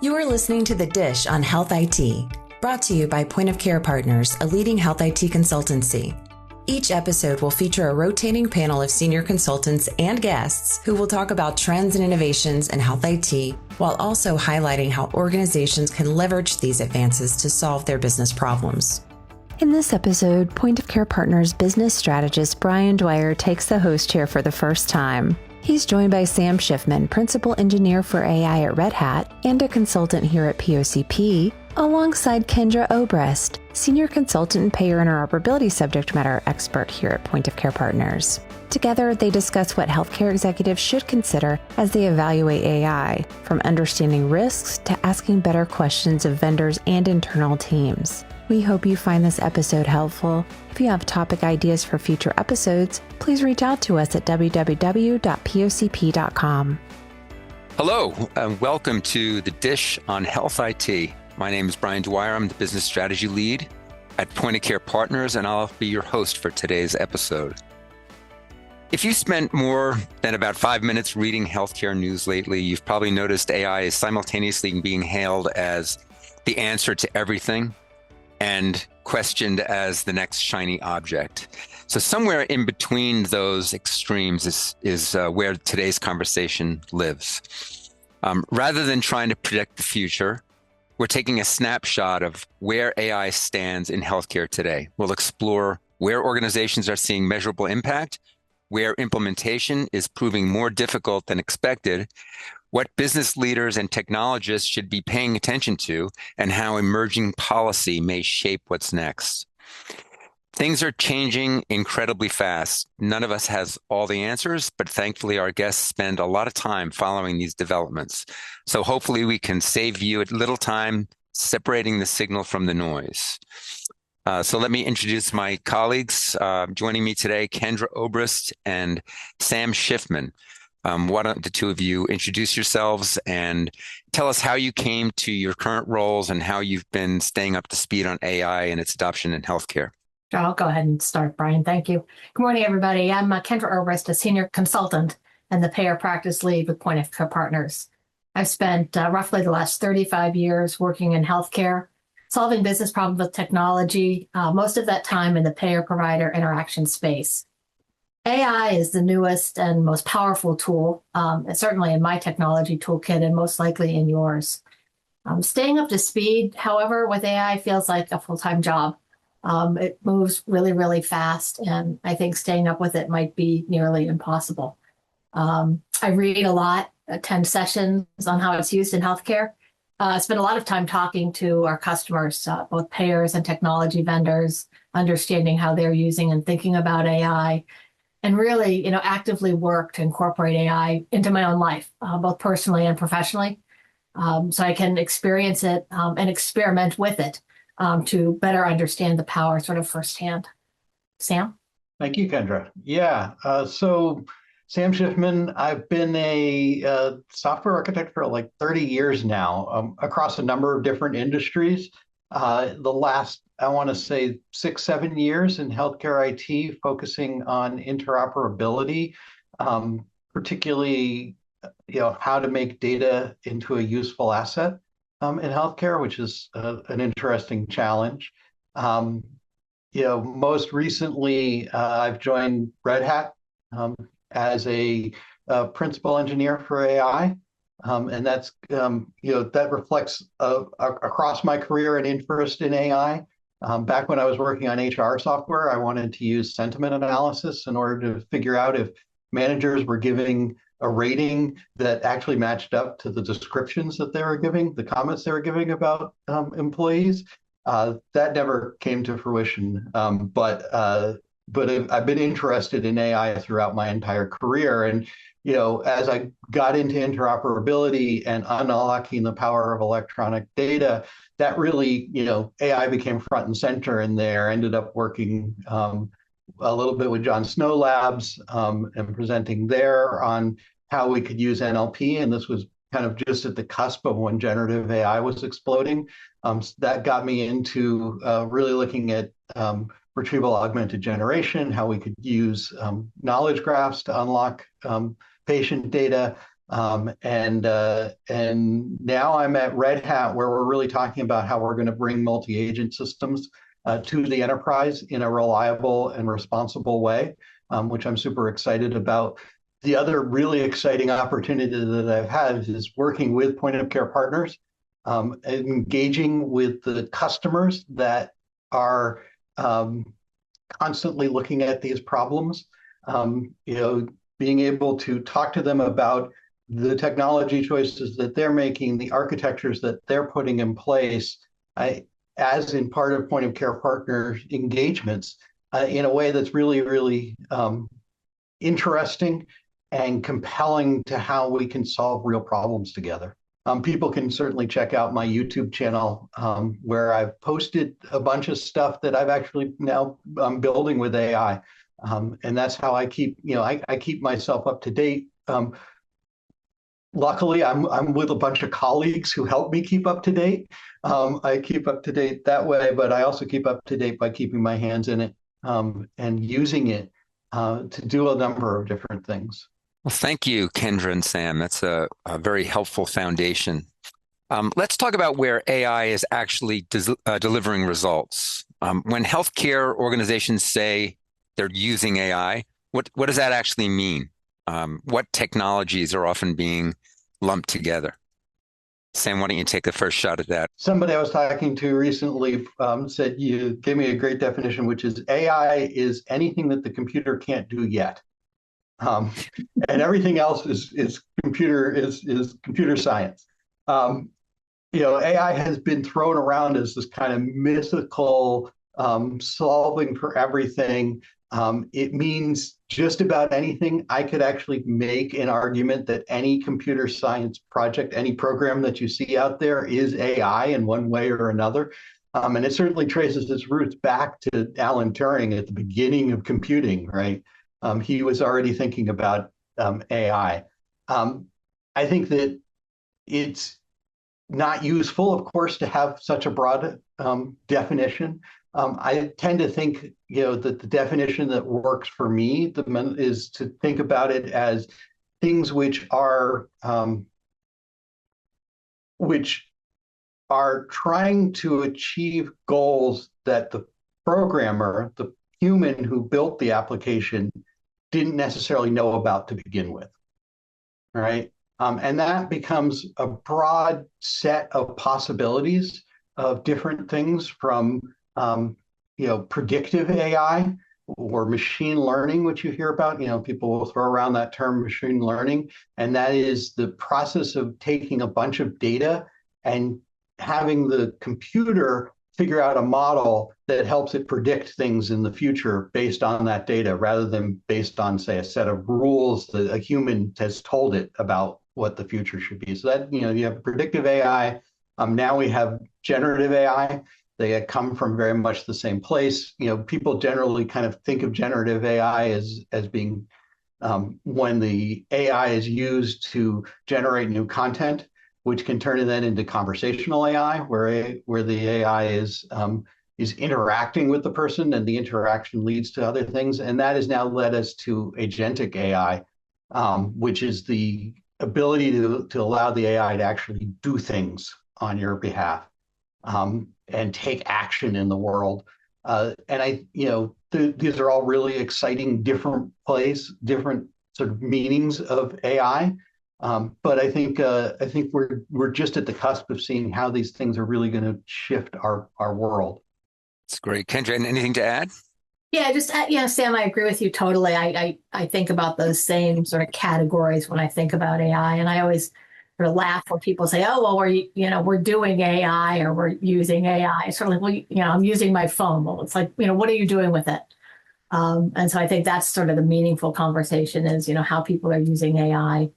You are listening to The Dish on Health IT, brought to you by Point of Care Partners, a leading health IT consultancy. Each episode will feature a rotating panel of senior consultants and guests who will talk about trends and innovations in health IT, while also highlighting how organizations can leverage these advances to solve their business problems. In this episode, Point of Care Partners business strategist Brian Dwyer takes the host chair for the first time. He's joined by Sam Schifman, Principal Engineer for AI at Red Hat and a consultant here at POCP, alongside Kendra Obrist, Senior Consultant and Payer Interoperability Subject Matter Expert here at Point of Care Partners. Together, they discuss what healthcare executives should consider as they evaluate AI, from understanding risks to asking better questions of vendors and internal teams. We hope you find this episode helpful. If you have topic ideas for future episodes, please reach out to us at www.pocp.com. Hello, and welcome to The Dish on Health IT. My name is Brian Dwyer. I'm the Business Strategy Lead at Point of Care Partners, and I'll be your host for today's episode. If you spent more than about 5 minutes reading healthcare news lately, you've probably noticed AI is simultaneously being hailed as the answer to everything and questioned as the next shiny object. So somewhere in between those extremes is where today's conversation lives. Rather than trying to predict the future, we're taking a snapshot of where AI stands in healthcare today. We'll explore where organizations are seeing measurable impact, where implementation is proving more difficult than expected, what business leaders and technologists should be paying attention to, and how emerging policy may shape what's next. Things are changing incredibly fast. None of us has all the answers, but thankfully our guests spend a lot of time following these developments. So hopefully we can save you a little time separating the signal from the noise. So let me introduce my colleagues. Joining me today, Kendra Obrist and Sam Schifman. Why don't the two of you introduce yourselves and tell us how you came to your current roles and how you've been staying up to speed on AI and its adoption in healthcare. I'll go ahead and start, Brian. Thank you. Good morning, everybody. I'm Kendra Obrist, a senior consultant and the payer practice lead with Point of Care Partners. I've spent roughly the last 35 years working in healthcare, solving business problems with technology, most of that time in the payer-provider interaction space. AI is the newest and most powerful tool, certainly in my technology toolkit and most likely in yours. Staying up to speed, however, with AI feels like a full-time job. It moves really, really fast, and I think staying up with it might be nearly impossible. I read a lot, attend sessions on how it's used in healthcare. Spend a lot of time talking to our customers, both payers and technology vendors, understanding how they're using and thinking about AI, and really, actively work to incorporate AI into my own life, both personally and professionally, so I can experience it and experiment with it to better understand the power sort of firsthand. Sam? Thank you, Kendra. Yeah, so Sam Schifman, I've been a software architect for like 30 years now across a number of different industries. The last, I want to say 6-7 years in healthcare IT, focusing on interoperability, particularly, how to make data into a useful asset in healthcare, which is an interesting challenge. Most recently, I've joined Red Hat as a principal engineer for AI. And that's, that reflects across my career an interest in AI. Back when I was working on HR software, I wanted to use sentiment analysis in order to figure out if managers were giving a rating that actually matched up to the descriptions that they were giving, the comments they were giving about employees. That never came to fruition, but I've been interested in AI throughout my entire career. And as I got into interoperability and unlocking the power of electronic data, that really, AI became front and center in there. Ended up working a little bit with John Snow Labs and presenting there on how we could use NLP. And this was kind of just at the cusp of when generative AI was exploding. So that got me into really looking at retrieval augmented generation, how we could use knowledge graphs to unlock patient data, And now I'm at Red Hat, where we're really talking about how we're going to bring multi-agent systems to the enterprise in a reliable and responsible way, which I'm super excited about. The other really exciting opportunity that I've had is working with point of care partners, engaging with the customers that are constantly looking at these problems, being able to talk to them about the technology choices that they're making, the architectures that they're putting in place, as in part of point of care partner engagements, in a way that's really, really interesting and compelling to how we can solve real problems together. People can certainly check out my YouTube channel, where I've posted a bunch of stuff that I've actually now building with AI. And that's how I keep, I keep myself up to date. Luckily, I'm with a bunch of colleagues who help me keep up to date. I keep up to date that way, but I also keep up to date by keeping my hands in it and using it to do a number of different things. Well, thank you, Kendra and Sam. That's a very helpful foundation. Let's talk about where AI is actually delivering results. When healthcare organizations say they're using AI, what does that actually mean? What technologies are often being lumped together? Sam, why don't you take the first shot at that? Somebody I was talking to recently said, you gave me a great definition, which is AI is anything that the computer can't do yet. And everything else is computer science. AI has been thrown around as this kind of mythical solving for everything. It means just about anything. I could actually make an argument that any computer science project, any program that you see out there is AI in one way or another. And it certainly traces its roots back to Alan Turing at the beginning of computing, right? He was already thinking about AI. I think that it's not useful, of course, to have such a broad definition. I tend to think, that the definition that works for me is to think about it as things which are trying to achieve goals that the programmer, the human who built the application, didn't necessarily know about to begin with, right? And that becomes a broad set of possibilities of different things from, predictive AI or machine learning, which you hear about. People will throw around that term machine learning, and that is the process of taking a bunch of data and having the computer figure out a model that helps it predict things in the future based on that data, rather than based on, say, a set of rules that a human has told it about what the future should be. So that, you have predictive AI. Now we have generative AI. They come from very much the same place. People generally kind of think of generative AI as being when the AI is used to generate new content, which can turn it then into conversational AI, where the AI is interacting with the person, and the interaction leads to other things. And that has now led us to agentic AI, which is the ability to allow the AI to actually do things on your behalf and take action in the world. And these are all really exciting, different sort of meanings of AI. But I think we're just at the cusp of seeing how these things are really going to shift our world. That's great. Kendra, anything to add? Yeah, Sam, I agree with you totally. I think about those same sort of categories when I think about AI, and I always sort of laugh when people say, "Oh, well, we're doing AI or we're using AI." It's sort of like, well, I'm using my phone. Well, it's like, what are you doing with it? And so I think that's sort of the meaningful conversation is, how people are using AI,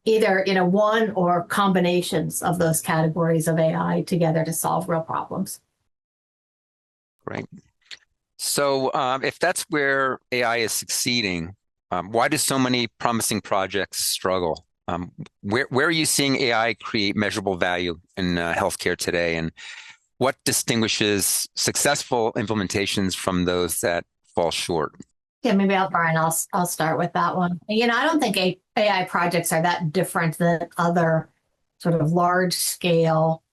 either one or combinations of those categories of AI together to solve real problems. Great. So if that's where AI is succeeding, why do so many promising projects struggle? Where are you seeing AI create measurable value in healthcare today? And what distinguishes successful implementations from those that fall short? Yeah, maybe Brian, I'll start with that one. I don't think AI projects are that different than other sort of large scale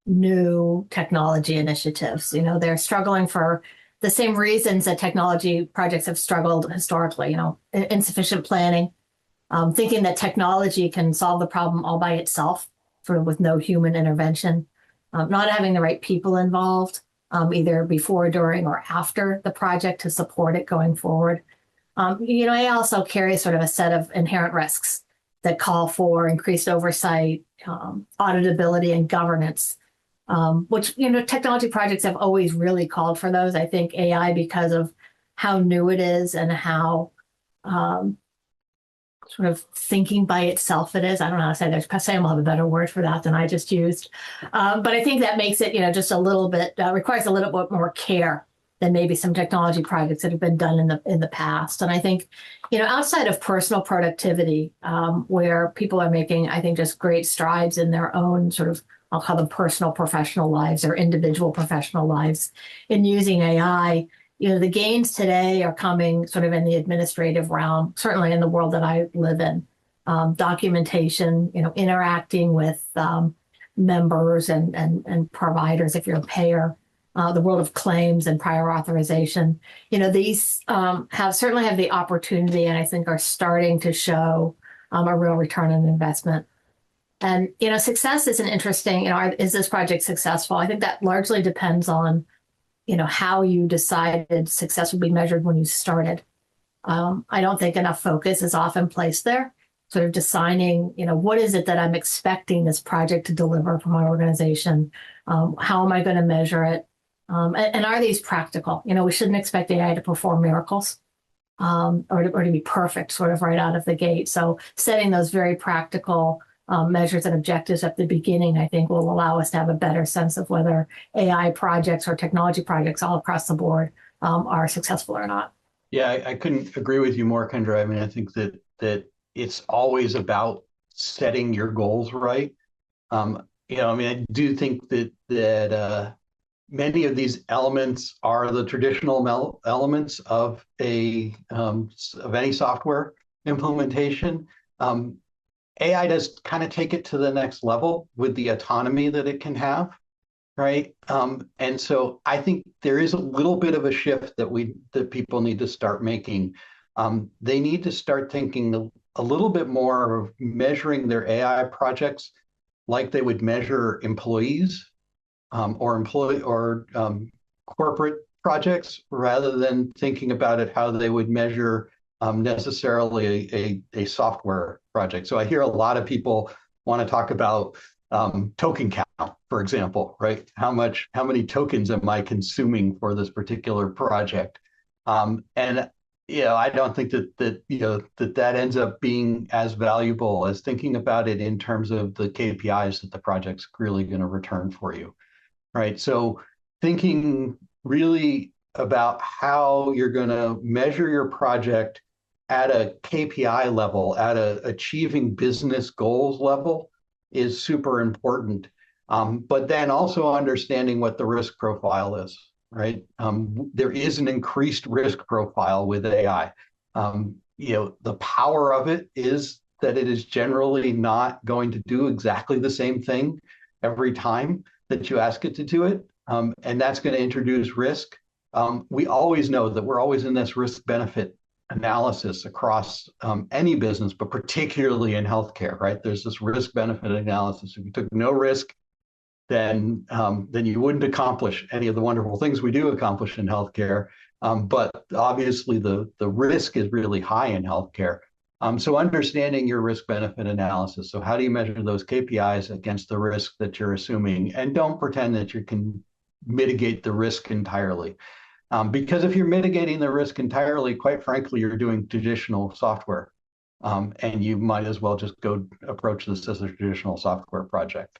new technology initiatives. They're struggling for the same reasons that technology projects have struggled historically, insufficient planning, thinking that technology can solve the problem all by itself, sort of with no human intervention, not having the right people involved, either before, during, or after the project to support it going forward. I also carry sort of a set of inherent risks that call for increased oversight, auditability, and governance, which, technology projects have always really called for those. I think AI, because of how new it is and how sort of thinking by itself it is. I don't know how to say that. Sam will have a better word for that than I just used. But I think that makes it, just a little bit, requires a little bit more care than maybe some technology projects that have been done in the past. And I think, outside of personal productivity, where people are making, I think, just great strides in their own sort of, I'll call them personal professional lives or individual professional lives in using AI, the gains today are coming sort of in the administrative realm, certainly in the world that I live in. Documentation, interacting with members and providers if you're a payer, the world of claims and prior authorization. These certainly have the opportunity, and I think are starting to show a real return on investment. And, success is an interesting, is this project successful? I think that largely depends on how you decided success would be measured when you started. I don't think enough focus is often placed there, sort of deciding, what is it that I'm expecting this project to deliver for my organization? How am I going to measure it? And are these practical? We shouldn't expect AI to perform miracles or to be perfect sort of right out of the gate. So setting those very practical measures and objectives at the beginning, I think, will allow us to have a better sense of whether AI projects or technology projects all across the board are successful or not. Yeah, I couldn't agree with you more, Kendra. I mean, I think that it's always about setting your goals right. I do think that many of these elements are the traditional elements of any software implementation. AI does kind of take it to the next level with the autonomy that it can have, right? And so I think there is a little bit of a shift that people need to start making. They need to start thinking a little bit more of measuring their AI projects like they would measure employees or corporate projects, rather than thinking about it how they would measure necessarily a software project. So I hear a lot of people want to talk about token count, for example, right? How many tokens am I consuming for this particular project? And I don't think that ends up being as valuable as thinking about it in terms of the KPIs that the project's really going to return for you, right? So thinking really about how you're going to measure your project at a KPI level, at a achieving business goals level, is super important. But then also understanding what the risk profile is, right? There is an increased risk profile with AI. The power of it is that it is generally not going to do exactly the same thing every time that you ask it to do it. And that's going to introduce risk. We always know that we're always in this risk-benefit analysis across any business, but particularly in healthcare, right? There's this risk-benefit analysis. If you took no risk, then you wouldn't accomplish any of the wonderful things we do accomplish in healthcare. But obviously, the risk is really high in healthcare. So understanding your risk-benefit analysis. So how do you measure those KPIs against the risk that you're assuming? And don't pretend that you can mitigate the risk entirely. Because if you're mitigating the risk entirely, quite frankly, you're doing traditional software. And you might as well just go approach this as a traditional software project.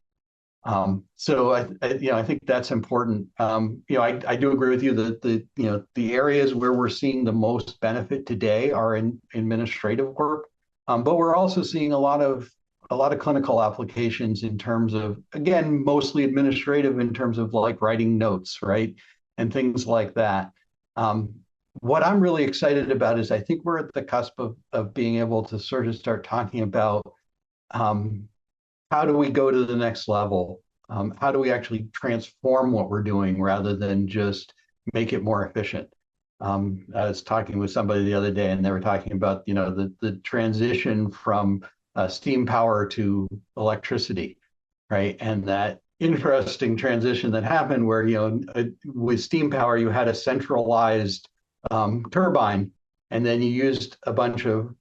So I think that's important. I do agree with you that the areas where we're seeing the most benefit today are in administrative work, but we're also seeing a lot of clinical applications in terms of, again, mostly administrative in terms of like writing notes, right, and things like that. what I'm really excited about is I think we're at the cusp of being able to sort of start talking about how do we go to the next level? How do we actually transform what we're doing rather than just make it more efficient? I was talking with somebody the other day, and they were talking about, the transition from steam power to electricity, right? And that interesting transition that happened where, with steam power, you had a centralized turbine, and then you used a bunch of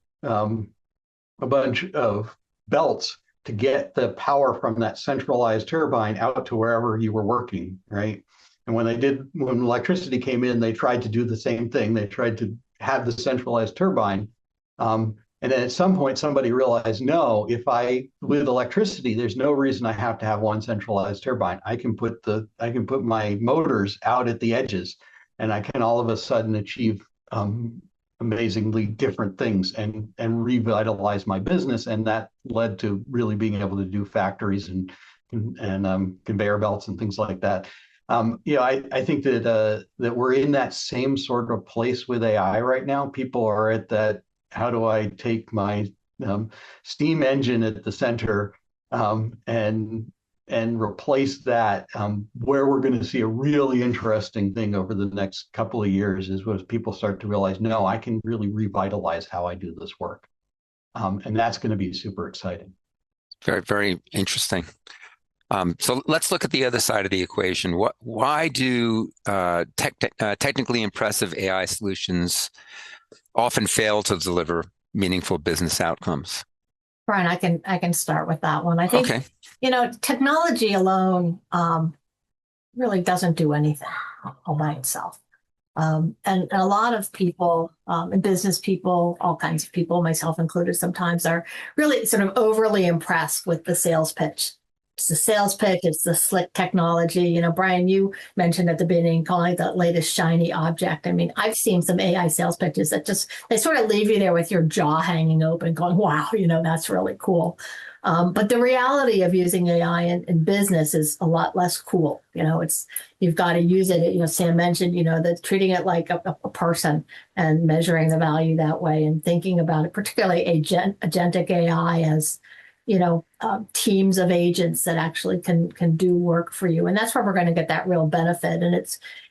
belts to get the power from that centralized turbine out to wherever you were working, right? And when electricity came in, they tried to do the same thing. They tried to have the centralized turbine. And then at some point, somebody realized, no, with electricity, there's no reason I have to have one centralized turbine. I can put my motors out at the edges, and I can all of a sudden achieve amazingly different things and revitalize my business. And that led to really being able to do factories and conveyor belts and things like that. I think that we're in that same sort of place with AI right now. People are at that, how do I take my steam engine at the center and replace that? Where we're going to see a really interesting thing over the next couple of years is when people start to realize, no, I can really revitalize how I do this work. And that's going to be super exciting. Very, very interesting. So let's look at the other side of the equation. Why do technically impressive AI solutions often fail to deliver meaningful business outcomes? Brian, I can start with that one. I think, okay. Technology alone really doesn't do anything all by itself. And a lot of people, and business people, all kinds of people, myself included, sometimes are really sort of overly impressed with the sales pitch. It's the sales pitch, it's the slick technology. Brian, you mentioned at the beginning calling it the latest shiny object. I mean, I've seen some AI sales pitches that they sort of leave you there with your jaw hanging open going, wow, that's really cool. But the reality of using AI in business is a lot less cool. You've got to use it. Sam mentioned, that treating it like a person and measuring the value that way and thinking about it, particularly agentic AI as teams of agents that actually can do work for you. And that's where we're going to get that real benefit. And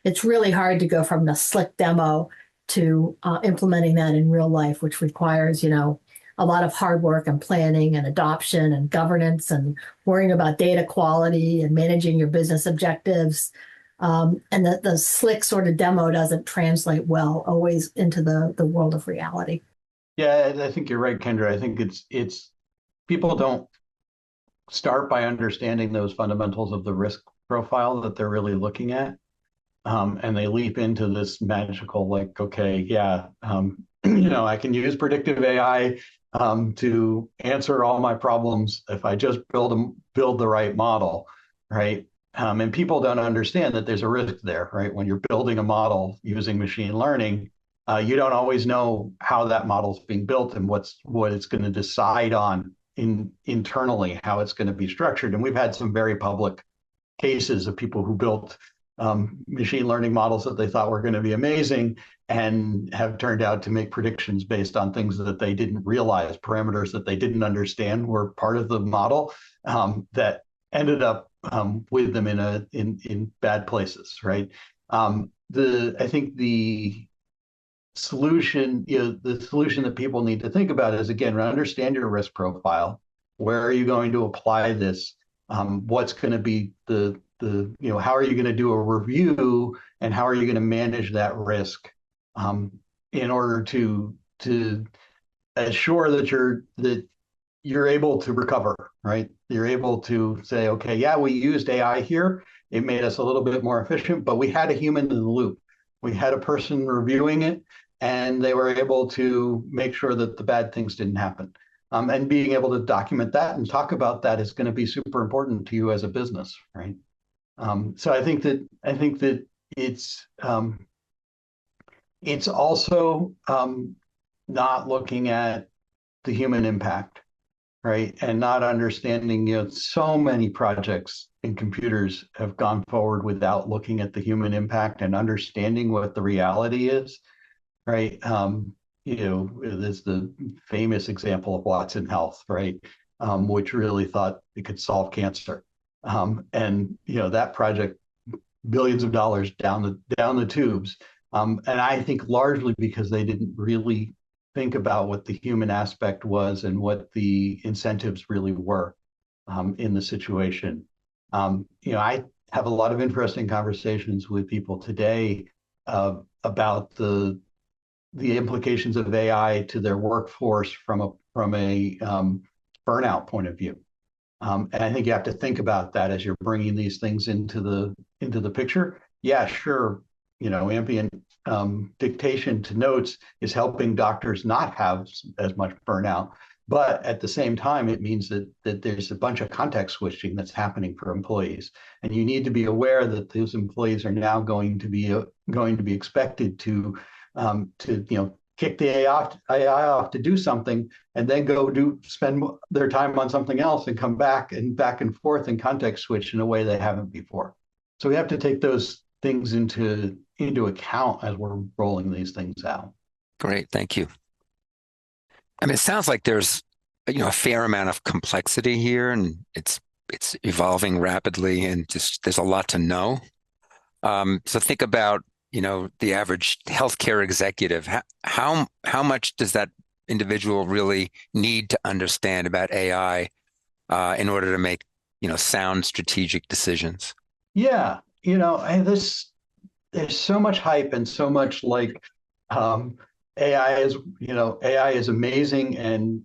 it's really hard to go from the slick demo to implementing that in real life, which requires, a lot of hard work and planning and adoption and governance and worrying about data quality and managing your business objectives. And the slick sort of demo doesn't translate well always into the world of reality. Yeah, I think you're right, Kendra. I think it's people don't start by understanding those fundamentals of the risk profile that they're really looking at. And they leap into this magical, like, okay, yeah, I can use predictive AI to answer all my problems if I just build the right model, right? And people don't understand that there's a risk there, right? When you're building a model using machine learning, you don't always know how that model is being built and what it's going to decide on internally, how it's going to be structured. And we've had some very public cases of people who built machine learning models that they thought were going to be amazing and have turned out to make predictions based on things that they didn't realize, parameters that they didn't understand were part of the model that ended up with them in bad places, right? I think the solution that people need to think about is, again, understand your risk profile. Where are you going to apply this? What's going to be how are you going to do a review, and how are you going to manage that risk in order to assure that you're able to recover, right? You're able to say, okay, yeah, we used AI here. It made us a little bit more efficient, but we had a human in the loop. We had a person reviewing it, and they were able to make sure that the bad things didn't happen. And being able to document that and talk about that is going to be super important to you as a business, right? So I think that it's also not looking at the human impact, right? And not understanding, so many projects in computers have gone forward without looking at the human impact and understanding what the reality is. right? There's the famous example of Watson Health, right? Which really thought it could solve cancer. And that project, billions of dollars down the tubes. And I think largely because they didn't really think about what the human aspect was and what the incentives really were in the situation. I have a lot of interesting conversations with people today about the implications of AI to their workforce from a burnout point of view. And I think you have to think about that as you're bringing these things into the picture. Yeah, sure. Ambient dictation to notes is helping doctors not have as much burnout. But at the same time, it means that there's a bunch of context switching that's happening for employees, and you need to be aware that those employees are now going to be expected to kick the AI off to do something, and then spend their time on something else and come back and forth and context switch in a way they haven't before. So we have to take those things into account as we're rolling these things out. Great, thank you. I mean, it sounds like there's a fair amount of complexity here, and it's evolving rapidly, and just there's a lot to know. So think about the average healthcare executive. How much does that individual really need to understand about AI in order to make sound strategic decisions? Yeah, there's so much hype and so much AI is amazing and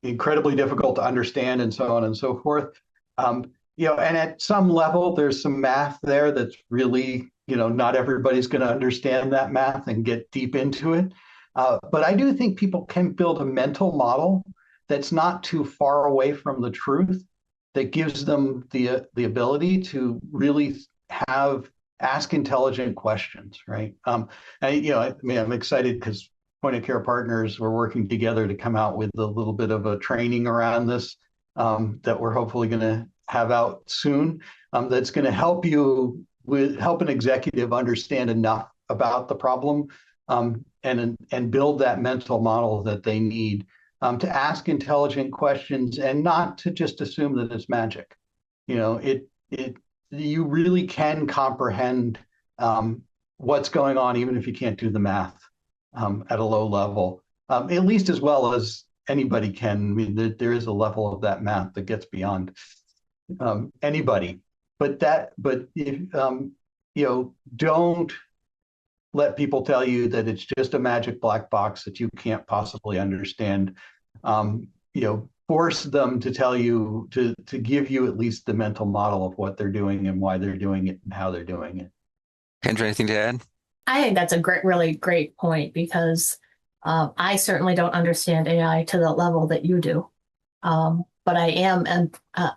incredibly difficult to understand and so on and so forth. And at some level, there's some math there that's really, not everybody's going to understand that math and get deep into it. But I do think people can build a mental model that's not too far away from the truth, that gives them the ability to really ask intelligent questions, right? I'm excited because Point of Care Partners, we're working together to come out with a little bit of a training around this that we're hopefully going to have out soon. That's going to help an executive understand enough about the problem and build that mental model that they need to ask intelligent questions and not to just assume that it's magic. You really can comprehend what's going on, even if you can't do the math at a low level, at least as well as anybody can. I mean, there is a level of that math that gets beyond anybody. But if don't let people tell you that it's just a magic black box that you can't possibly understand. Force them to tell you, to give you at least the mental model of what they're doing and why they're doing it and how they're doing it. Kendra, anything to add? I think that's a really great point, because I certainly don't understand AI to the level that you do. But I am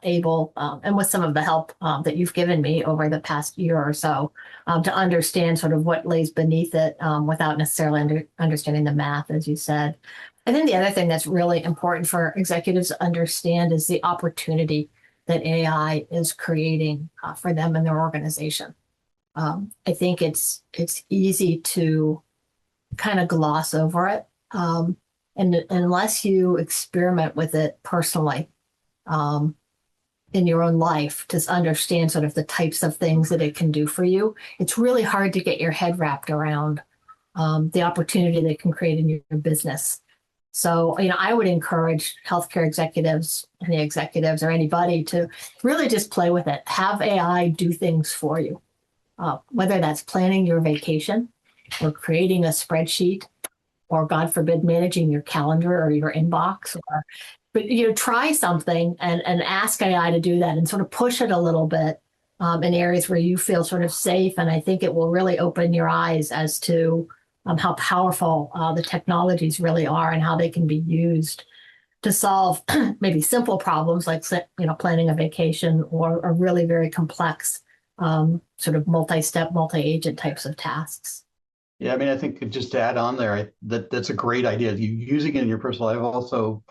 able, and with some of the help that you've given me over the past year or so, to understand sort of what lays beneath it without necessarily understanding the math, as you said. I think the other thing that's really important for executives to understand is the opportunity that AI is creating for them and their organization. I think it's easy to kind of gloss over it. And unless you experiment with it personally in your own life to understand sort of the types of things that it can do for you, it's really hard to get your head wrapped around the opportunity that it can create in your business. So, I would encourage healthcare executives, any executives or anybody, to really just play with it. Have AI do things for you, whether that's planning your vacation or creating a spreadsheet, or God forbid, managing your calendar or your inbox. But try something and ask AI to do that and sort of push it a little bit in areas where you feel sort of safe. And I think it will really open your eyes as to how powerful the technologies really are and how they can be used to solve maybe simple problems like planning a vacation, or really very complex sort of multi-step, multi-agent types of tasks. Yeah, I mean, I think just to add on there, that's a great idea. You using it in your personal life. I've also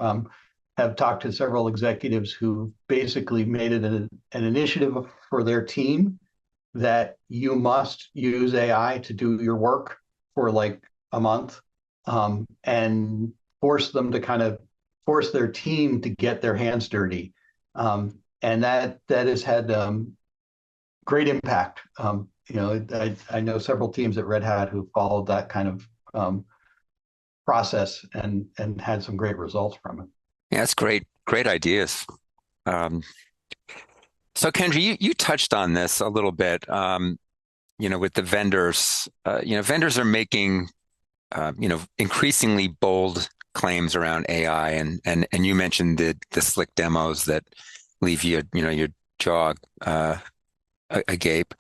have talked to several executives who basically made it an initiative for their team that you must use AI to do your work for like a month, and force them to kind of force their team to get their hands dirty. And that has had great impact. I know several teams at Red Hat who followed that kind of process and had some great results from it. Yeah, that's great ideas. So Kendra, you touched on this a little bit, with the vendors. Vendors are making, increasingly bold claims around AI, and you mentioned the slick demos that leave your jaw agape.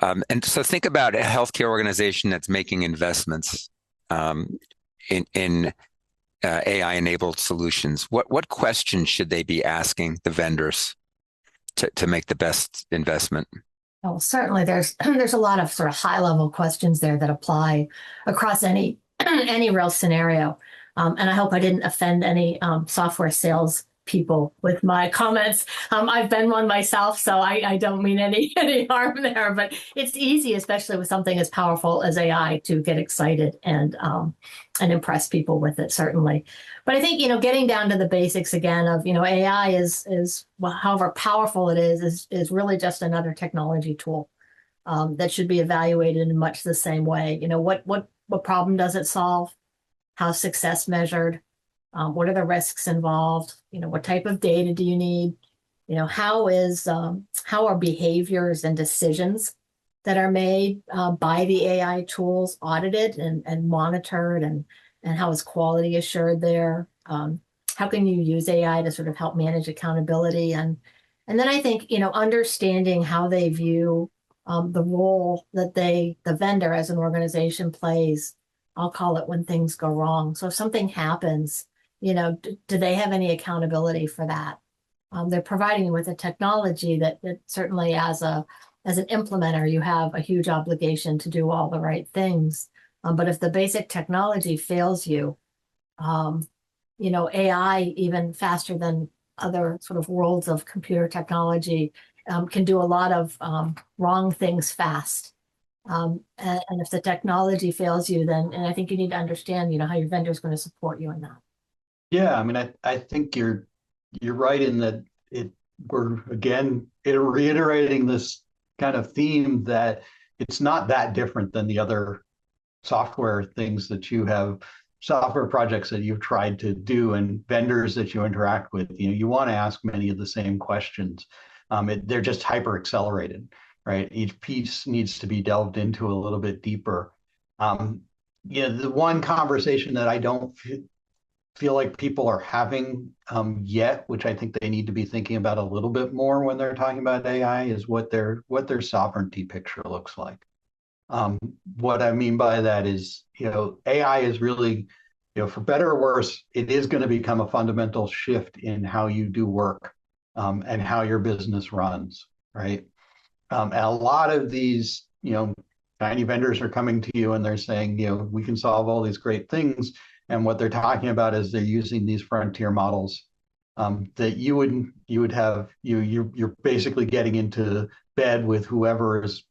And so think about a healthcare organization that's making investments in AI-enabled solutions. What questions should they be asking the vendors to make the best investment? Well, certainly there's a lot of sort of high-level questions there that apply across any real scenario. And I hope I didn't offend any software sales people with my comments. I've been one myself, so I don't mean any harm there. But it's easy, especially with something as powerful as AI, to get excited and impress people with it, certainly. But I think, getting down to the basics again of, AI is well, however powerful it is really just another technology tool that should be evaluated in much the same way. What problem does it solve? How's success measured? What are the risks involved? What type of data do you need? How are behaviors and decisions that are made by the AI tools audited and monitored, and how is quality assured there? How can you use AI to sort of help manage accountability? And then I think, understanding how they view the role that the vendor as an organization plays, I'll call it, when things go wrong. So if something happens, do they have any accountability for that? They're providing you with a technology that certainly as an implementer, you have a huge obligation to do all the right things. But if the basic technology fails you, AI, even faster than other sort of worlds of computer technology, can do a lot of wrong things fast. And if the technology fails you, then I think you need to understand, how your vendor is going to support you in that. Yeah, I mean, I think you're right in that we're again reiterating this kind of theme that it's not that different than the other software things that you have, software projects that you've tried to do and vendors that you interact with. You want to ask many of the same questions. They're just hyper accelerated, right? Each piece needs to be delved into a little bit deeper. The one conversation that I don't feel like people are having yet, which I think they need to be thinking about a little bit more when they're talking about AI, is what their sovereignty picture looks like. What I mean by that is, AI is really, for better or worse, it is going to become a fundamental shift in how you do work and how your business runs, right? And a lot of these, tiny vendors are coming to you and they're saying, we can solve all these great things. And what they're talking about is they're using these frontier models that you're basically getting into bed with whoever is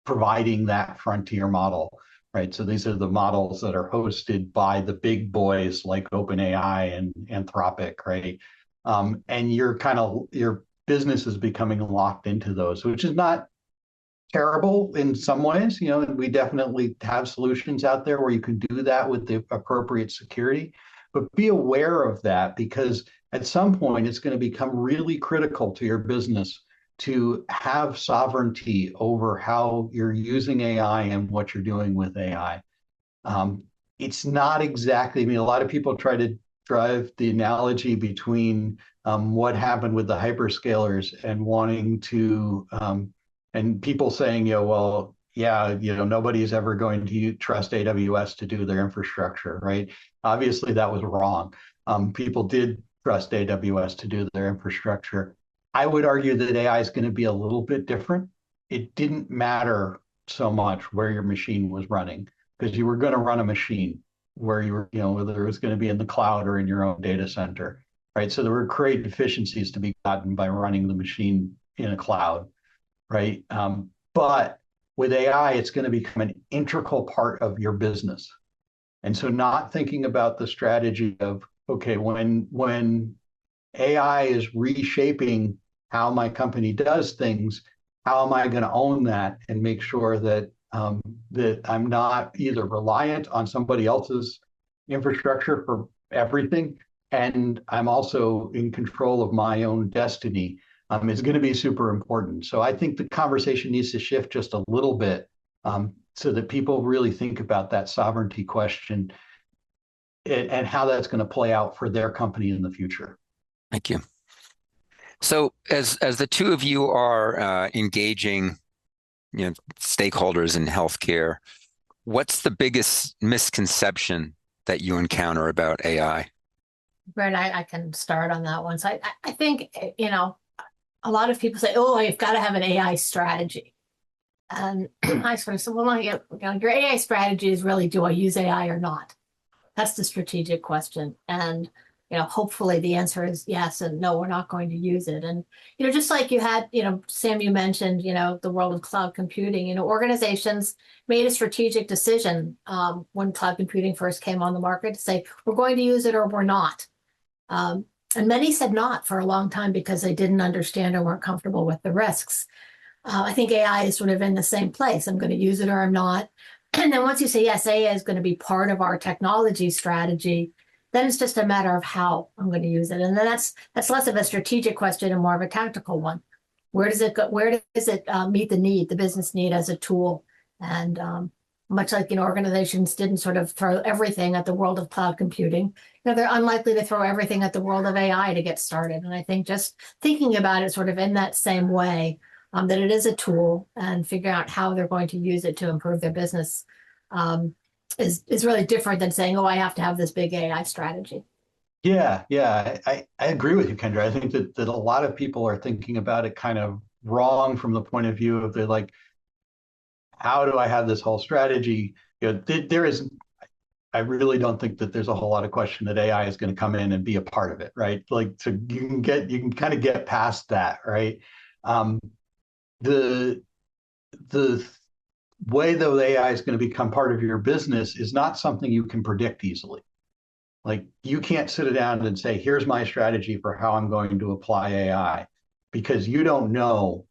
providing that frontier model, right? So these are the models that are hosted by the big boys like OpenAI and Anthropic, right? And your business is becoming locked into those, which is not terrible in some ways. We definitely have solutions out there where you can do that with the appropriate security, but be aware of that, because at some point it's going to become really critical to your business to have sovereignty over how you're using AI and what you're doing with AI. It's not exactly, a lot of people try to drive the analogy between what happened with the hyperscalers and wanting to, and people saying, nobody's ever going to trust AWS to do their infrastructure, right? Obviously, that was wrong. People did trust AWS to do their infrastructure. I would argue that AI is going to be a little bit different. It didn't matter so much where your machine was running, because you were going to run a machine where you were, whether it was going to be in the cloud or in your own data center, right? So there were great efficiencies to be gotten by running the machine in a cloud, right? But with AI, it's going to become an integral part of your business. And so not thinking about the strategy of, okay, when AI is reshaping how my company does things, how am I going to own that and make sure that that I'm not either reliant on somebody else's infrastructure for everything, and I'm also in control of my own destiny, is going to be super important. So I think the conversation needs to shift just a little bit, so that people really think about that sovereignty question and how that's going to play out for their company in the future. Thank you. So as the two of you are engaging, stakeholders in healthcare, what's the biggest misconception that you encounter about AI? Brent, I can start on that one. So I think, a lot of people say, oh, you've got to have an AI strategy. And I sort of said, well, your AI strategy is really, do I use AI or not? That's the strategic question. And, hopefully the answer is yes and no, we're not going to use it. And, just like you had, Sam, you mentioned, the world of cloud computing, organizations made a strategic decision when cloud computing first came on the market to say, we're going to use it or we're not. And many said not for a long time because they didn't understand or weren't comfortable with the risks. I think AI is sort of in the same place. I'm going to use it or I'm not. And then once you say, yes, AI is going to be part of our technology strategy, then it's just a matter of how I'm going to use it. And then that's less of a strategic question and more of a tactical one. Where does it go? Where does it meet the need, the business need as a tool? And much like, organizations didn't sort of throw everything at the world of cloud computing, they're unlikely to throw everything at the world of AI to get started. And I think just thinking about it sort of in that same way, that it is a tool and figure out how they're going to use it to improve their business is really different than saying, oh, I have to have this big AI strategy. Yeah, I agree with you, Kendra. I think that a lot of people are thinking about it kind of wrong from the point of view of they're like, how do I have this whole strategy? There is, I really don't think that there's a whole lot of question that AI is going to come in and be a part of it, right? Like, so you can kind of get past that, right? The way that AI is going to become part of your business is not something you can predict easily. Like, you can't sit down and say, here's my strategy for how I'm going to apply AI, because you don't know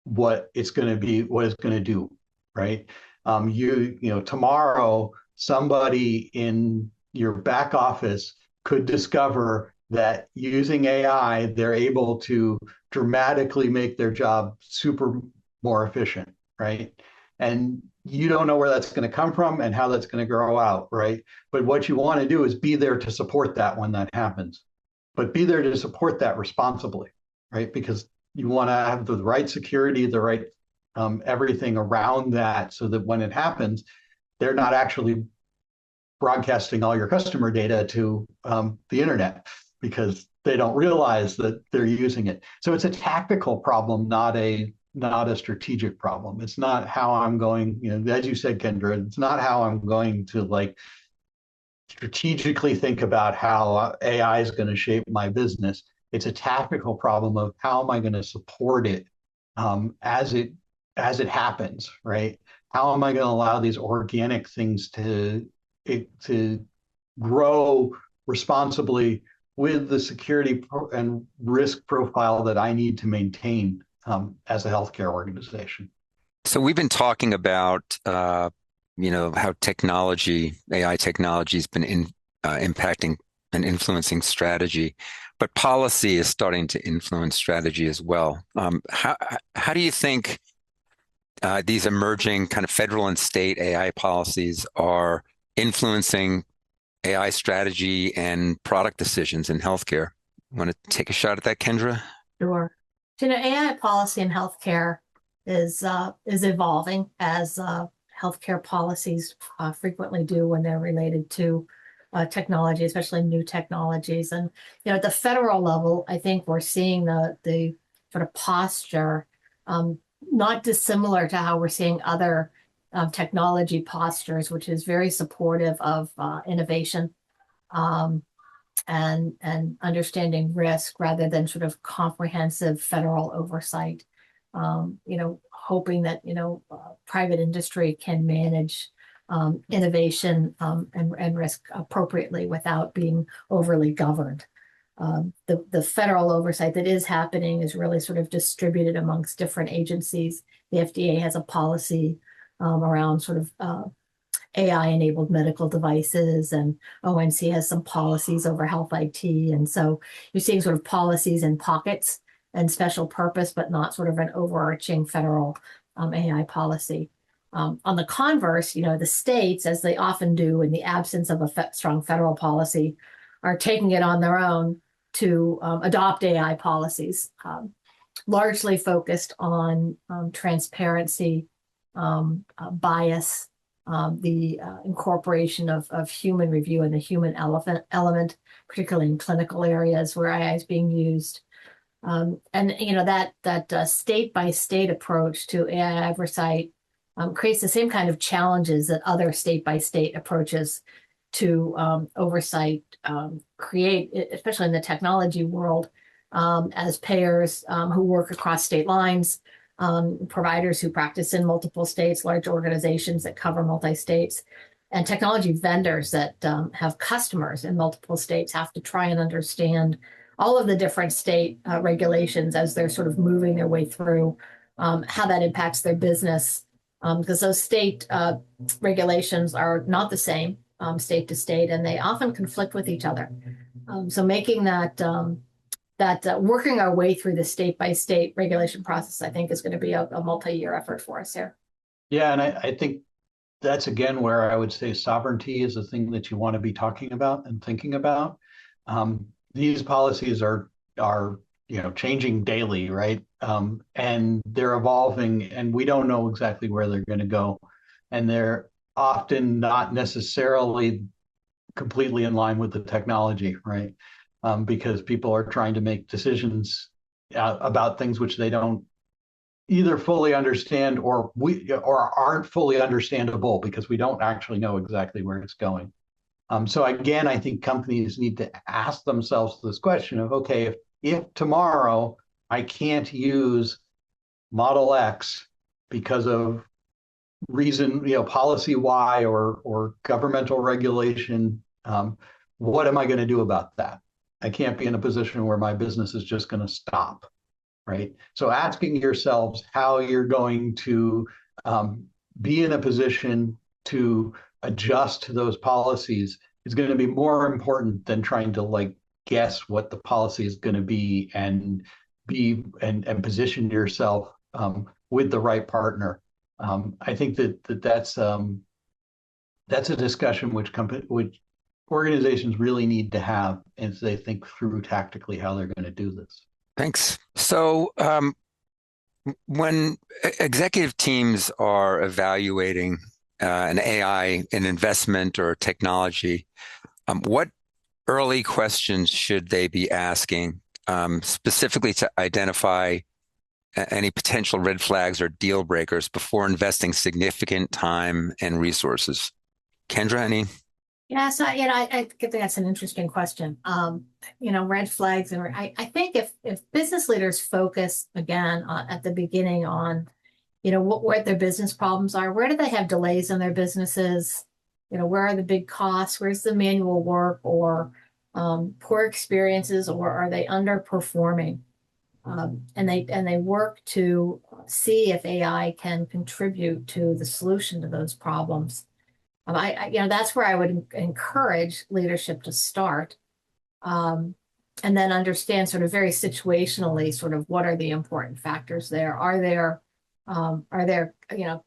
what it's going to be, what it's going to do, right? Tomorrow, somebody in your back office could discover that using AI, they're able to dramatically make their job super more efficient, right? And you don't know where that's going to come from and how that's going to grow out, right? But what you want to do is be there to support that when that happens, but be there to support that responsibly, right? Because you want to have the right security, the right everything around that, so that when it happens, they're not actually broadcasting all your customer data to the internet because they don't realize that they're using it. So it's a tactical problem, not a strategic problem. It's not how I'm going, as you said, Kendra, it's not how I'm going to like strategically think about how AI is going to shape my business. It's a tactical problem of how am I going to support it as it happens, right? How am I going to allow these organic things to grow responsibly with the security and risk profile that I need to maintain as a healthcare organization? So we've been talking about, how AI technology has been impacting and influencing strategy, but policy is starting to influence strategy as well. How do you think these emerging kind of federal and state AI policies are influencing AI strategy and product decisions in healthcare? Want to take a shot at that, Kendra? Sure. So, AI policy in healthcare is evolving as healthcare policies frequently do when they're related to technology, especially new technologies. And at the federal level, I think we're seeing the sort of posture not dissimilar to how we're seeing other technology postures, which is very supportive of innovation and understanding risk rather than sort of comprehensive federal oversight. hoping that, private industry can manage innovation and risk appropriately without being overly governed. The federal oversight that is happening is really sort of distributed amongst different agencies. The FDA has a policy around sort of AI-enabled medical devices, and ONC has some policies over health IT. And so you're seeing sort of policies in pockets and special purpose, but not sort of an overarching federal AI policy. On the converse, the states, as they often do in the absence of a strong federal policy, are taking it on their own to adopt AI policies, largely focused on transparency, bias, the incorporation of human review and the human element, particularly in clinical areas where AI is being used. And that state by state approach to AI oversight creates the same kind of challenges that other state by state approaches to oversight create, especially in the technology world, as payers who work across state lines, providers who practice in multiple states, large organizations that cover multi-states, and technology vendors that have customers in multiple states have to try and understand all of the different state regulations as they're sort of moving their way through, how that impacts their business, because those state regulations are not the same state to state, and they often conflict with each other. So making that working our way through the state by state regulation process, I think, is going to be a multi-year effort for us here. Yeah, and I think that's again where I would say sovereignty is the thing that you want to be talking about and thinking about. These policies are changing daily, right? And they're evolving, and we don't know exactly where they're going to go, and they're often not necessarily completely in line with the technology, right? Because people are trying to make decisions about things which they don't either fully understand or aren't fully understandable because we don't actually know exactly where it's going. So again, I think companies need to ask themselves this question of, okay, if tomorrow I can't use Model X because of reason, policy Y or governmental regulation, what am I going to do about that? I can't be in a position where my business is just going to stop, right? So asking yourselves how you're going to be in a position to adjust to those policies is going to be more important than trying to guess what the policy is going to be and position yourself with the right partner. I think that's a discussion which organizations really need to have as they think through tactically how they're going to do this. Thanks. So when executive teams are evaluating an AI, an investment or technology, what early questions should they be asking specifically to identify any potential red flags or deal breakers before investing significant time and resources? Kendra, any? Yeah, so I think that's an interesting question. Red flags, and I think if business leaders focus again at the beginning on, what their business problems are, where do they have delays in their businesses, where are the big costs, where's the manual work or poor experiences, or are they underperforming, and they work to see if AI can contribute to the solution to those problems. That's where I would encourage leadership to start, and then understand sort of very situationally, sort of what are the important factors there? Are there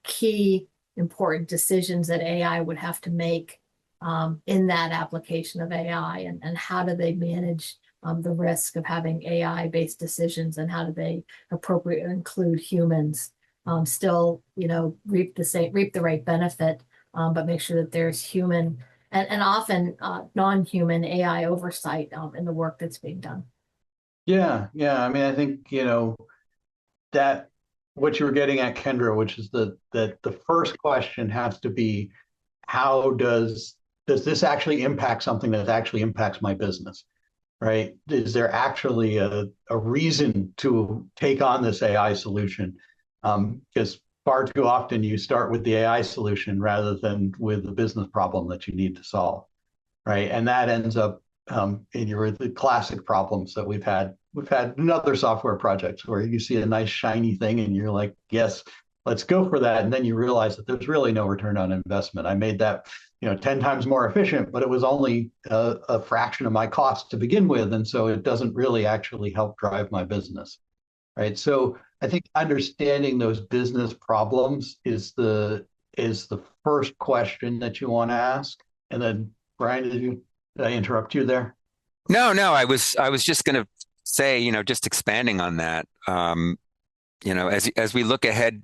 key important decisions that AI would have to make in that application of AI, and how do they manage the risk of having AI-based decisions, and how do they appropriately include humans, still reap the right benefit, but make sure that there's human and often non-human AI oversight in the work that's being done. Yeah. I mean, I think that what you were getting at, Kendra, which is that the first question has to be, how does this actually impact something that actually impacts my business? right? Is there actually a reason to take on this AI solution? Because far too often you start with the AI solution rather than with the business problem that you need to solve, right? And that ends up in the classic problems that we've had. We've had in other software projects where you see a nice shiny thing and you're like, yes, let's go for that. And then you realize that there's really no return on investment. I made that 10 times more efficient, but it was only a fraction of my cost to begin with. And so it doesn't really actually help drive my business, right? So I think understanding those business problems is the first question that you want to ask. And then, Brian, did I interrupt you there? No, I was just going to say, just expanding on that, as we look ahead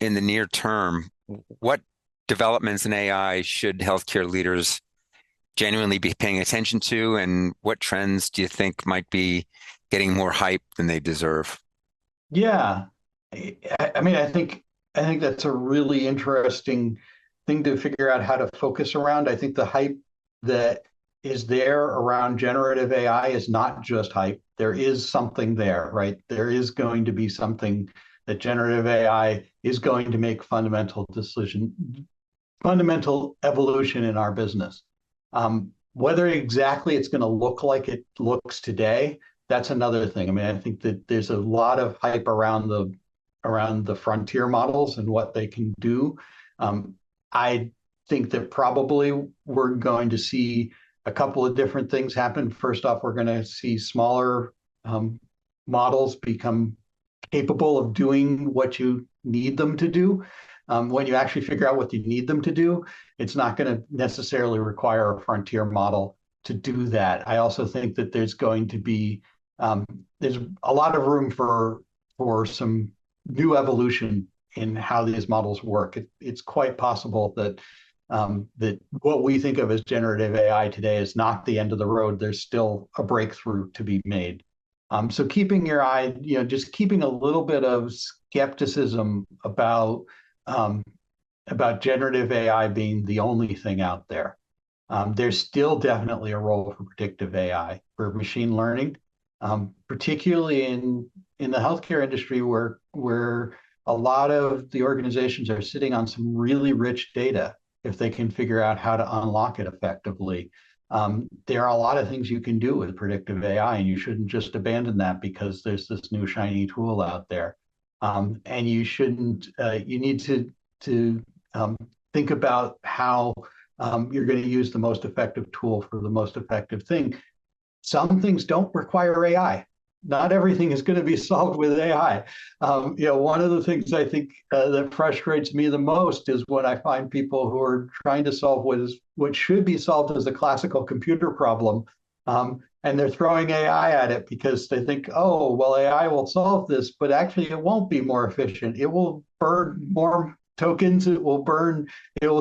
in the near term, what developments in AI should healthcare leaders genuinely be paying attention to, and what trends do you think might be getting more hype than they deserve? Yeah, I mean, I think that's a really interesting thing to figure out how to focus around. I think the hype that is there around generative AI is not just hype. There is something there, right? There is going to be something that generative AI is going to make fundamental evolution in our business. Whether exactly it's going to look like it looks today, that's another thing. I mean, I think that there's a lot of hype around the frontier models and what they can do. I think that probably we're going to see a couple of different things happen. First off, we're going to see smaller models become capable of doing what you need them to do. When you actually figure out what you need them to do, it's not going to necessarily require a frontier model to do that. I also think that there's going to be there's a lot of room for some new evolution in how these models work. It's quite possible that that what we think of as generative AI today is not the end of the road. There's still a breakthrough to be made. So keeping your eye, just keeping a little bit of skepticism about generative AI being the only thing out there. There's still definitely a role for predictive AI, for machine learning, particularly in the healthcare industry where a lot of the organizations are sitting on some really rich data if they can figure out how to unlock it effectively. There are a lot of things you can do with predictive AI, and you shouldn't just abandon that because there's this new shiny tool out there. And you shouldn't. You need to think about how you're going to use the most effective tool for the most effective thing. Some things don't require AI. Not everything is going to be solved with AI. One of the things I think that frustrates me the most is when I find people who are trying to solve what should be solved as a classical computer problem, and they're throwing AI at it because they think, oh, well, AI will solve this, but actually it won't be more efficient. It will burn more tokens. It will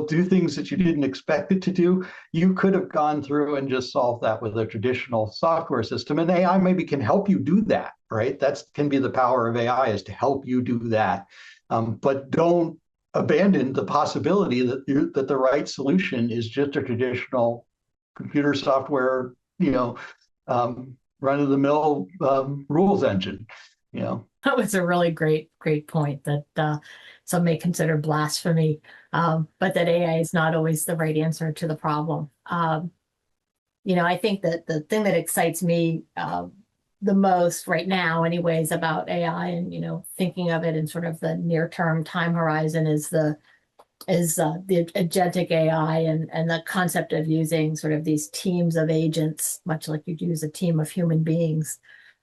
do things that you didn't expect it to do. You could have gone through and just solved that with a traditional software system, and AI maybe can help you do that, right? That can be the power of AI, is to help you do that. But don't abandon the possibility that the right solution is just a traditional computer software, run-of-the-mill rules engine. That was a really great point that some may consider blasphemy, but that AI is not always the right answer to the problem. I think that the thing that excites me the most right now, anyways, about AI and, thinking of it in sort of the near-term time horizon is the agentic AI and the concept of using sort of these teams of agents, much like you'd use a team of human beings,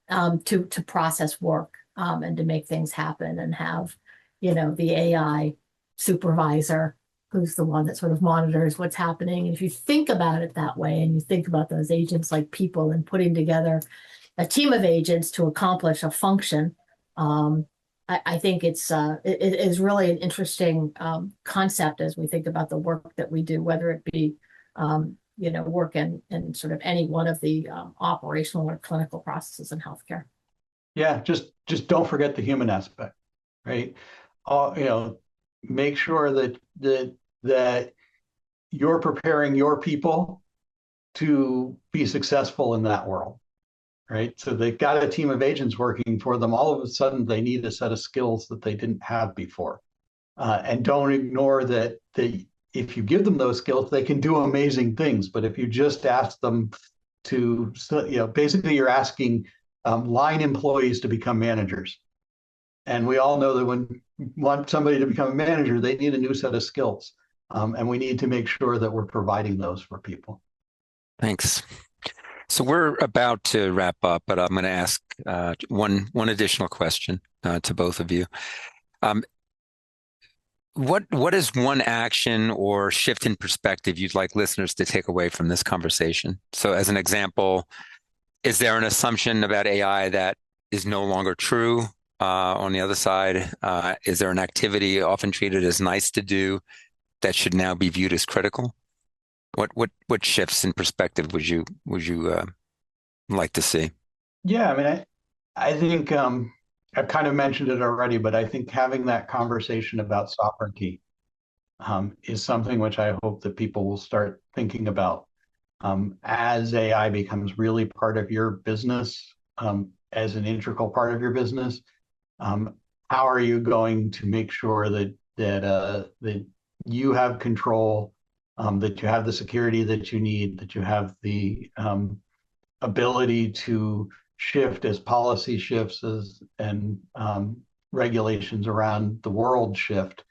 to process work and to make things happen, and have, the AI supervisor who's the one that sort of monitors what's happening. And if you think about it that way, and you think about those agents like people and putting together a team of agents to accomplish a function, I think it is really an interesting concept as we think about the work that we do, whether it be work in sort of any one of the operational or clinical processes in healthcare. Yeah, just don't forget the human aspect, right? Make sure that you're preparing your people to be successful in that world. right? So they've got a team of agents working for them. All of a sudden, they need a set of skills that they didn't have before. And don't ignore that if you give them those skills, they can do amazing things. But if you just ask them to, basically you're asking line employees to become managers. And we all know that when you want somebody to become a manager, they need a new set of skills. And we need to make sure that we're providing those for people. Thanks. So we're about to wrap up, but I'm going to ask one additional question to both of you. What is one action or shift in perspective you'd like listeners to take away from this conversation? So as an example, is there an assumption about AI that is no longer true? On the other side, is there an activity often treated as nice to do that should now be viewed as critical? What shifts in perspective would you like to see? Yeah, I mean, I think I've kind of mentioned it already, but I think having that conversation about sovereignty is something which I hope that people will start thinking about as AI becomes really part of your business, as an integral part of your business. How are you going to make sure that you have control, that you have the security that you need, that you have the ability to shift as policy shifts and regulations around the world shift,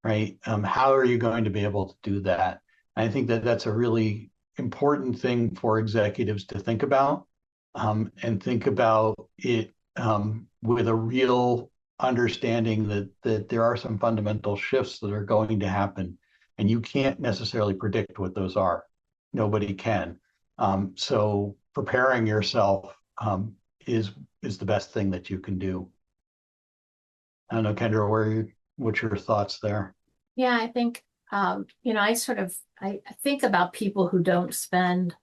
right? How are you going to be able to do that? I think that that's a really important thing for executives to think about, and think about it with a real understanding that there are some fundamental shifts that are going to happen, and you can't necessarily predict what those are. Nobody can. So preparing yourself is the best thing that you can do. I don't know, Kendra, what's your thoughts there? Yeah, I think I think about people who don't spend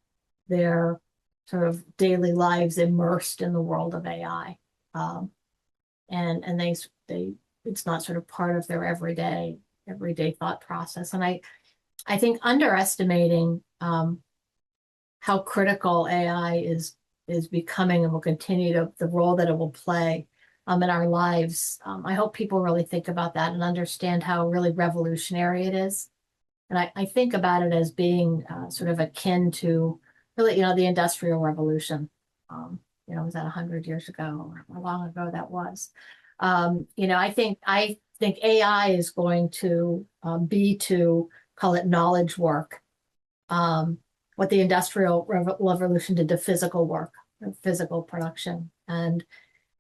their sort of daily lives immersed in the world of AI, and they it's not sort of part of their everyday thought process. And I think underestimating how critical AI is becoming and will continue to the role that it will play in our lives. I hope people really think about that and understand how really revolutionary it is. And I think about it as being sort of akin to really, the Industrial Revolution. Was that 100 years ago or how long ago that was? I think AI is going to be to call it knowledge work, what the Industrial Revolution did to physical work, physical production, and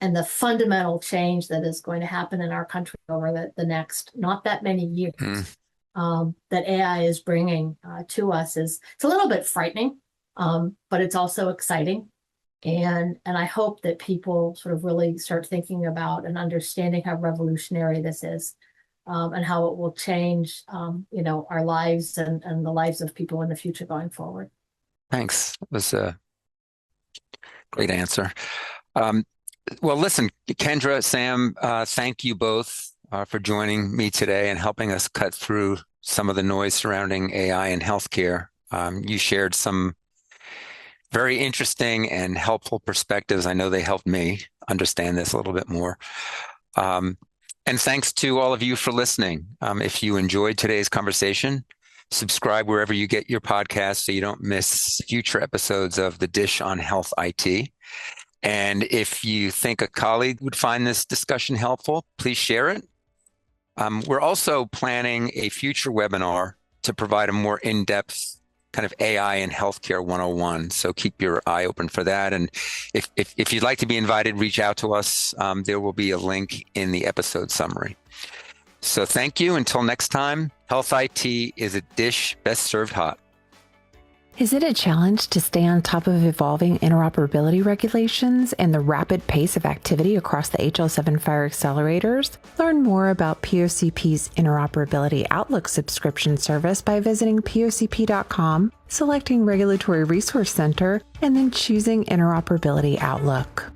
the fundamental change that is going to happen in our country over the next not that many years that AI is bringing to us it's a little bit frightening, but it's also exciting. And I hope that people sort of really start thinking about and understanding how revolutionary this is, and how it will change, our lives and the lives of people in the future going forward. Thanks. That was a great answer. Well, listen, Kendra, Sam, thank you both for joining me today and helping us cut through some of the noise surrounding AI in healthcare. You shared some very interesting and helpful perspectives. I know they helped me understand this a little bit more. And thanks to all of you for listening. If you enjoyed today's conversation, subscribe wherever you get your podcasts so you don't miss future episodes of The Dish on Health IT. And if you think a colleague would find this discussion helpful, please share it. We're also planning a future webinar to provide a more in-depth kind of AI in healthcare 101. So keep your eye open for that. And if you'd like to be invited, reach out to us. There will be a link in the episode summary. So thank you. Until next time, Health IT is a dish best served hot. Is it a challenge to stay on top of evolving interoperability regulations and the rapid pace of activity across the HL7 Fire accelerators? Learn more about POCP's Interoperability Outlook subscription service by visiting POCP.com, selecting Regulatory Resource Center, and then choosing Interoperability Outlook.